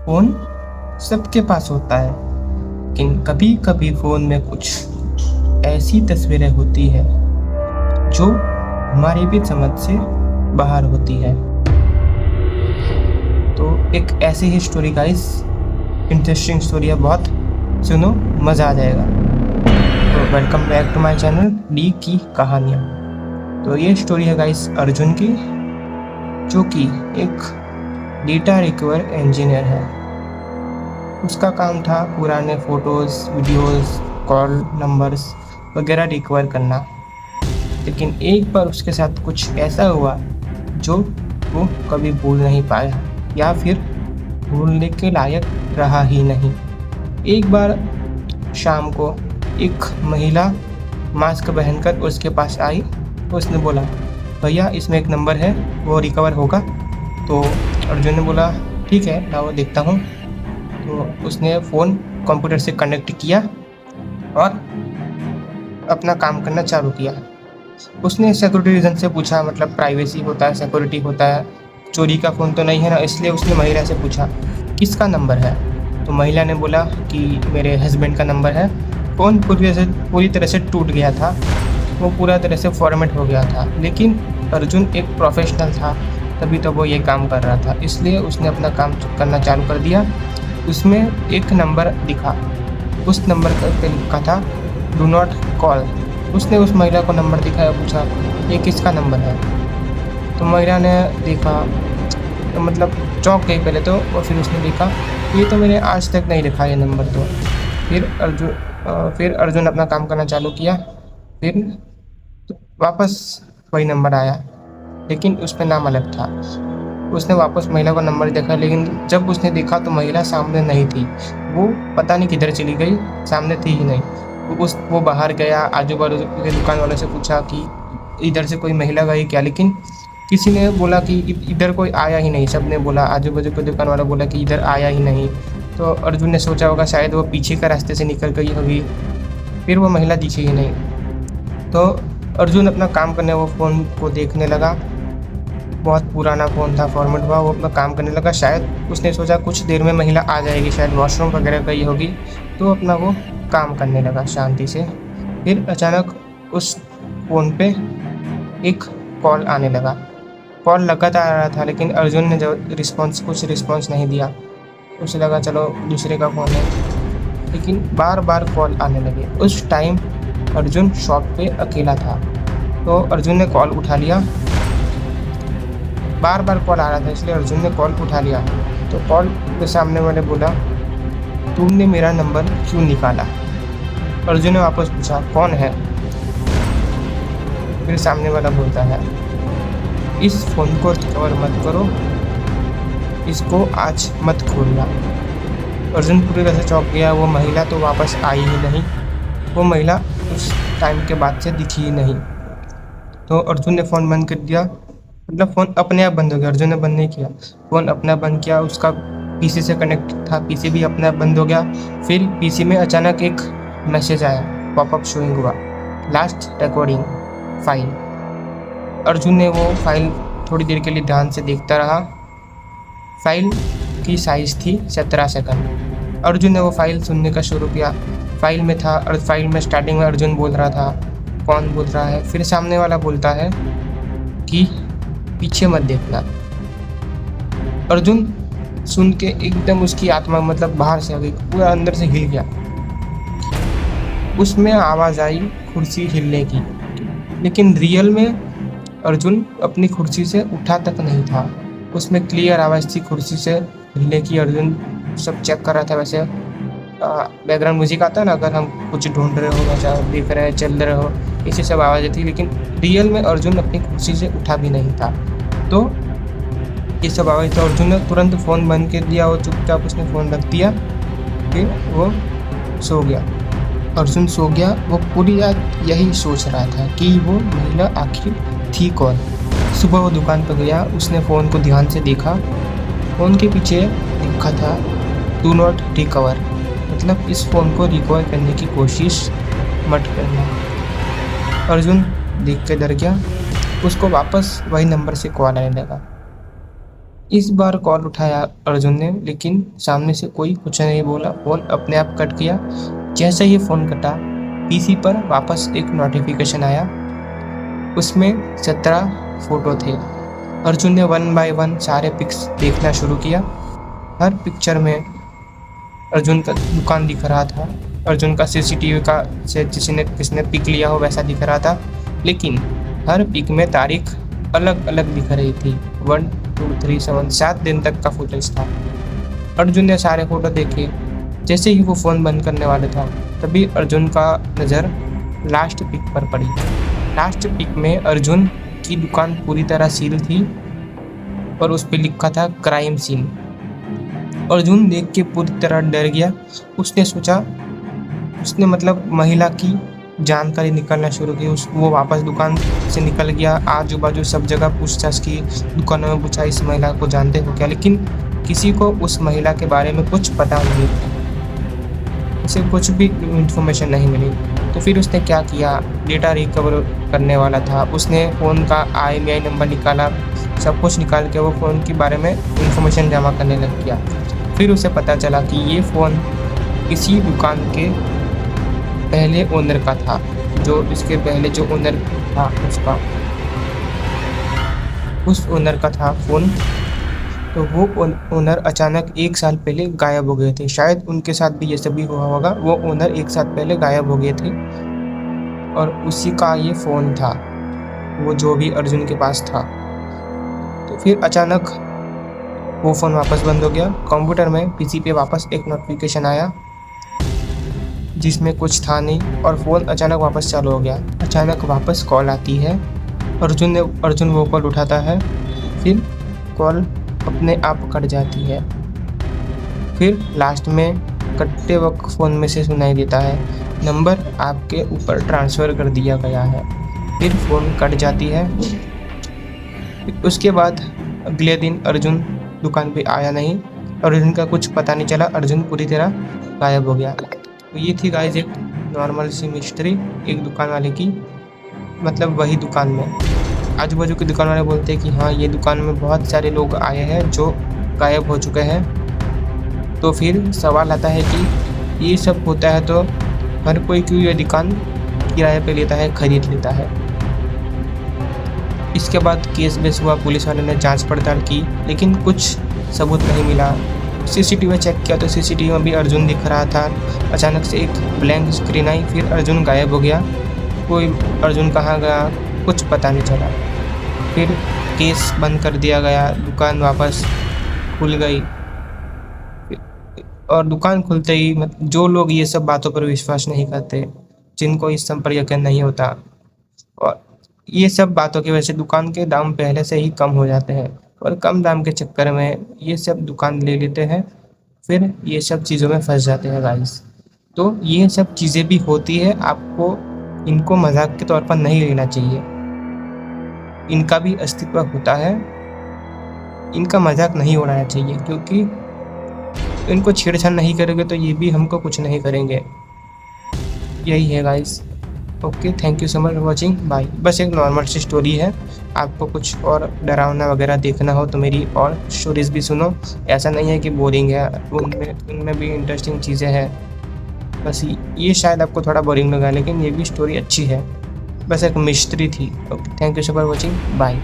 Phone सबके पास होता है, लेकिन कभी कभी फ़ोन में कुछ ऐसी तस्वीरें होती है जो हमारी भी समझ से बाहर होती है। तो एक ऐसी ही स्टोरी गाइस, इंटरेस्टिंग स्टोरी है बहुत, सुनो मज़ा आ जाएगा। तो welcome back to my channel D की कहानियाँ। तो ये स्टोरी है गाइस अर्जुन की, जो कि एक डेटा रिकवर इंजीनियर है। उसका काम था पुराने फ़ोटोज़, वीडियोज़, कॉल नंबर्स वगैरह रिकवर करना। लेकिन एक बार उसके साथ कुछ ऐसा हुआ जो वो कभी भूल नहीं पाया, या फिर भूलने के लायक रहा ही नहीं। एक बार शाम को एक महिला मास्क पहनकर उसके पास आई। उसने बोला, भैया इसमें एक नंबर है, वो रिकवर होगा? तो अर्जुन ने बोला, ठीक है लाओ देखता हूँ। तो उसने फ़ोन कंप्यूटर से कनेक्ट किया और अपना काम करना चालू किया। उसने सिक्योरिटी रीज़न से पूछा, मतलब प्राइवेसी होता है, सिक्योरिटी होता है, चोरी का फ़ोन तो नहीं है ना, इसलिए उसने महिला से पूछा किसका नंबर है। तो महिला ने बोला कि मेरे हस्बैंड का नंबर है। फ़ोन पूरी तरह से टूट गया था, वो पूरा तरह से फॉर्मेट हो गया था, लेकिन अर्जुन एक प्रोफेशनल था, तभी तो वो ये काम कर रहा था, इसलिए उसने अपना काम करना चालू कर दिया। उसमें एक नंबर दिखा, उस नंबर पे लिखा था डू नॉट कॉल। उसने उस महिला को नंबर दिखाया, पूछा ये किसका नंबर है। तो महिला ने देखा, तो मतलब चौंक गई पहले तो, और फिर उसने देखा ये तो मैंने आज तक नहीं लिखा ये नंबर। तो फिर अर्जुन अपना काम करना चालू किया। फिर तो वापस वही नंबर आया, लेकिन उस पर नाम अलग था। उसने वापस महिला का नंबर देखा, लेकिन जब उसने देखा तो महिला सामने नहीं थी। वो पता नहीं किधर चली गई, सामने थी ही नहीं। वो बाहर गया, आजू बाजू के दुकान वाले से पूछा कि इधर से कोई महिला गई क्या, लेकिन किसी ने बोला कि इधर कोई आया ही नहीं। सब ने बोला, आजू बाजू के दुकान वाला बोला कि इधर आया ही नहीं। तो अर्जुन ने सोचा होगा शायद वो पीछे का रास्ते से निकल गई होगी, फिर वो महिला दिखी ही नहीं। तो अर्जुन अपना काम करने वो फ़ोन को देखने लगा। बहुत पुराना फ़ोन था, फॉर्मेट हुआ। वो अपना काम करने लगा। शायद उसने सोचा कुछ देर में महिला आ जाएगी, शायद वॉशरूम वगैरह गई होगी, तो अपना वो काम करने लगा शांति से। फिर अचानक उस फ़ोन पे एक कॉल आने लगा। कॉल लगातार आ रहा था, लेकिन अर्जुन ने जो कुछ रिस्पॉन्स नहीं दिया। उसे लगा चलो दूसरे का फ़ोन है, लेकिन बार बार कॉल आने लगे। उस टाइम अर्जुन शॉप पे अकेला था, तो अर्जुन ने कॉल उठा लिया। बार बार कॉल आ रहा था, इसलिए अर्जुन ने कॉल उठा लिया। तो कॉल के सामने वाले बोला, तुमने मेरा नंबर क्यों निकाला? अर्जुन ने वापस पूछा, कौन है? फिर सामने वाला बोलता है, इस फ़ोन को रिकवर मत करो, इसको आज मत खोलना। अर्जुन पूरी तरह से चौंक गया। वो महिला तो वापस आई ही नहीं, वो महिला उस टाइम के बाद से दिखी ही नहीं। तो अर्जुन ने फ़ोन बंद कर दिया, मतलब फ़ोन अपने आप बंद हो गया। अर्जुन ने बंद नहीं किया, फ़ोन अपना बंद किया। उसका पीसी से कनेक्ट था, पीसी भी अपने आप बंद हो गया। फिर पीसी में अचानक एक मैसेज आया, पॉपअप शोइंग हुआ, लास्ट रिकॉर्डिंग फाइल। अर्जुन ने वो फाइल थोड़ी देर के लिए ध्यान से देखता रहा। फाइल की साइज़ थी 17 सेकंड। अर्जुन ने वो फाइल सुनने का शुरू किया। फाइल में था, और फाइल में स्टार्टिंग में अर्जुन बोल रहा था, कौन बोल रहा है? फिर सामने वाला बोलता है कि पीछे मत देखना। अर्जुन सुन के एकदम उसकी आत्मा मतलब बाहर से आ गई, पूरा अंदर से हिल गया। उसमें आवाज़ आई कुर्सी हिलने की, लेकिन रियल में अर्जुन अपनी कुर्सी से उठा तक नहीं था। उसमें क्लियर आवाज़ थी कुर्सी से हिलने की। अर्जुन सब चेक कर रहा था। वैसे बैकग्राउंड म्यूजिक आता है ना, अगर हम कुछ ढूंढ रहे हो, ऐसा देख रहे हैं, चल रहे हो, ऐसी सब आवाज़ें थी, लेकिन रियल में अर्जुन अपनी कुर्सी से उठा भी नहीं था। तो ये सब आवाज़ था। अर्जुन ने तुरंत फ़ोन बंद कर दिया और चुपचाप उसने फ़ोन रख दिया। फिर वो सो गया। अर्जुन सो गया। वो पूरी रात यही सोच रहा था कि वो महिला आखिर थी कौन। सुबह वो दुकान पर गया, उसने फ़ोन को ध्यान से देखा। फ़ोन के पीछे लिखा था डू नॉट रिकवर, मतलब इस फ़ोन को रिकवर करने की कोशिश मत करना। अर्जुन देख के डर गया। उसको वापस वही नंबर से कॉल आने लगा। इस बार कॉल उठाया अर्जुन ने, लेकिन सामने से कोई कुछ नहीं बोला। फ़ोन अपने आप कट गया। जैसे ही फ़ोन कटा, पीसी पर वापस एक नोटिफिकेशन आया। उसमें 17 फ़ोटो थे। अर्जुन ने वन बाय वन सारे पिक्स देखना शुरू किया। हर पिक्चर में अर्जुन का दुकान दिख रहा था। अर्जुन का सीसीटीवी का से किसने पिक लिया हो वैसा दिख रहा था, लेकिन हर पिक में तारीख अलग अलग दिख रही थी। 1 2 3 7 7 दिन तक का फुटेज था। अर्जुन ने सारे फोटो देखे। जैसे ही वो फ़ोन बंद करने वाला था, तभी अर्जुन का नज़र लास्ट पिक पर पड़ी। लास्ट पिक में अर्जुन की दुकान पूरी तरह सील थी और उस पर लिखा था क्राइम सीन। अर्जुन देख के पूरी तरह डर गया। उसने सोचा, उसने मतलब महिला की जानकारी निकालना शुरू की। वो वापस दुकान से निकल गया। आजू बाजू सब जगह पूछताछ की, दुकानों में पूछा इस महिला को जानते हो क्या, लेकिन किसी को उस महिला के बारे में कुछ पता नहीं था। उसे कुछ भी इंफॉर्मेशन नहीं मिली। तो फिर उसने क्या किया, डेटा रिकवर करने वाला था। उसने फ़ोन का IMEI नंबर निकाला। सब कुछ निकाल के वो फ़ोन के बारे में इंफॉर्मेशन जमा करने लग गया। फिर उसे पता चला कि ये फ़ोन किसी दुकान के पहले ओनर का था, जो इसके पहले जो ओनर था उस ओनर का था फ़ोन। तो वो ओनर अचानक 1 साल पहले गायब हो गए थे। शायद उनके साथ भी ये सब भी हुआ होगा। वो ओनर 1 साल पहले गायब हो गए थे और उसी का ये फ़ोन था, वो जो भी अर्जुन के पास था। तो फिर अचानक वो फ़ोन वापस बंद हो गया। कंप्यूटर में पीसी पे वापस एक नोटिफिकेशन आया जिसमें कुछ था नहीं, और फ़ोन अचानक वापस चालू हो गया। अचानक वापस कॉल आती है। अर्जुन वो कॉल उठाता है। फिर कॉल अपने आप कट जाती है। फिर लास्ट में कटते वक्त फ़ोन में से सुनाई देता है, नंबर आपके ऊपर ट्रांसफ़र कर दिया गया है। फिर फ़ोन कट जाती है। उसके बाद अगले दिन अर्जुन दुकान पे आया नहीं। अर्जुन का कुछ पता नहीं चला। अर्जुन पूरी तरह गायब हो गया। तो ये थी गाइस एक नॉर्मल सी मिस्ट्री एक दुकान वाले की। मतलब वही दुकान में आजू बाजू के दुकान वाले बोलते हैं कि हाँ, ये दुकान में बहुत सारे लोग आए हैं जो गायब हो चुके हैं। तो फिर सवाल आता है कि ये सब होता है तो हर कोई क्यों ये दुकान किराए पे लेता है, खरीद लेता है। इसके बाद केस बेस हुआ। पुलिस वाले ने जांच पड़ताल की, लेकिन कुछ सबूत नहीं मिला। सीसीटीवी चेक किया तो सीसीटीवी में भी अर्जुन दिख रहा था। अचानक से एक ब्लैंक स्क्रीन आई, फिर अर्जुन गायब हो गया। कोई अर्जुन कहाँ गया कुछ पता नहीं चला। फिर केस बंद कर दिया गया। दुकान वापस खुल गई। और दुकान खुलते ही जो लोग ये सब बातों पर विश्वास नहीं करते, जिनको इस सब पर यकीन नहीं होता, और ये सब बातों की वजह से दुकान के दाम पहले से ही कम हो जाते हैं, और कम दाम के चक्कर में ये सब दुकान ले लेते हैं। फिर ये सब चीज़ों में फंस जाते हैं गाइस। तो ये सब चीज़ें भी होती है, आपको इनको मजाक के तौर पर नहीं लेना चाहिए। इनका भी अस्तित्व होता है, इनका मजाक नहीं उड़ाना चाहिए, क्योंकि इनको छेड़छाड़ नहीं करोगे तो ये भी हमको कुछ नहीं करेंगे। यही है guys. Okay, thank you so much for watching, bye. बस एक नॉर्मल सी स्टोरी है। आपको कुछ और डरावना वगैरह देखना हो तो मेरी और स्टोरीज़ भी सुनो। ऐसा नहीं है कि बोरिंग है, उनमें भी इंटरेस्टिंग चीज़ें हैं। बस ये शायद आपको थोड़ा बोरिंग लगा, लेकिन ये भी स्टोरी अच्छी है। बस एक मिस्ट्री थी। Okay, thank you so much for watching, bye.